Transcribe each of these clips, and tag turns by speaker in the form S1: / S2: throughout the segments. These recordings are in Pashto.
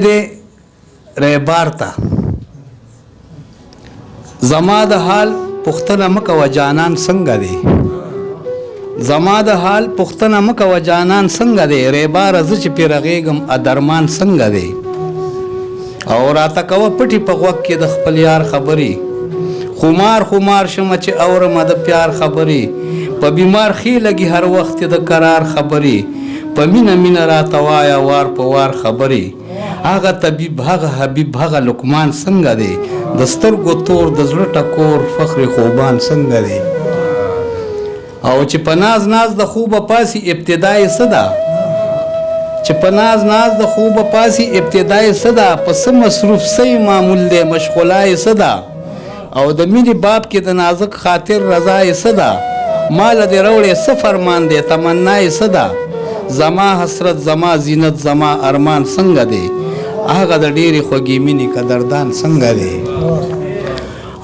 S1: دې ریبار ته زما د حال پوښتنه مکوه جانان څنګه دی زما د حال پوښتنه مکوه جانان څنګه دی ریبار زه چې پې رغېږم ادرمان څنګه دی او راته کوه پټي په غوږ کې د خپل یار خبرې خمار شمه چې اورمه د پیار خبرې په بیمار ښې لګي هر وخت د قرار خبرې په مینه راته وایه وار په وار خبرې هغه طبیب هغه حبیب هغه لقمان څنګه دی د سترګو تور د زړه ټکور فخر خوبان څنګه دی او چې په ناز د خوبه پاسي ابتدای څه ده چې په ناز د خوبه پاسي ابتدای څه ده په څه مصروف څه معمول دی مشغولای څه ده او د مینې باب کې د نازک خاطر رضای څه ده مال دې راوړې څه فرمان دی تمنای څه ده زما حسرت زما زینت زما ارمان څنګه دی هغه د ډېرې خوږې مینې قدردان څنګه دی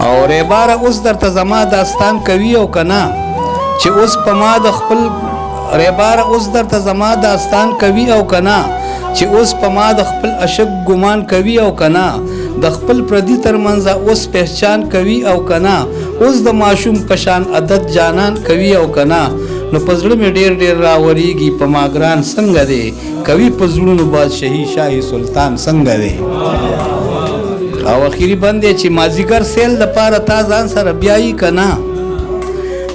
S1: او ریباره اوس درته زما داستان کوي او که نه چې اوس په ما د خپل ریباره اوس درته زما داستان کوي او که نه چې اوس په ما د خپل عشق ګمان کوي او که نه د خپل پردي ترمنځه اوس پهچان کوي او که نه اوس د ماشوم په شان عادت جانان کوي او که نه نو په زړه مې ډېر راورېږي په ما ګران څنګه دی کوي په زړونو بادشاهي شاهي سلطان څنګه دی او اخري بند دی چې مازدیګر سیل دپاره تا ځان سره بیایي که نه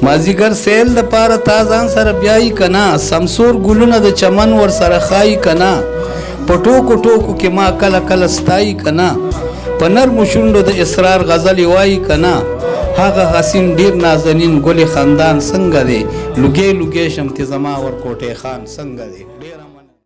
S1: مازدیګر سیل دپاره تا ځان سره بیایي که نه سمسور ګلونه د چمن ورسره ښایي که نه په ټوکو کې ما کله ستایي که نه په نرمو شونډو د اسرار غزلې وایي که نه هغه حسین ډیر نازنین ګل خندان څنګه دی لوګې شم ته زما ورکوټې خان څنګه دی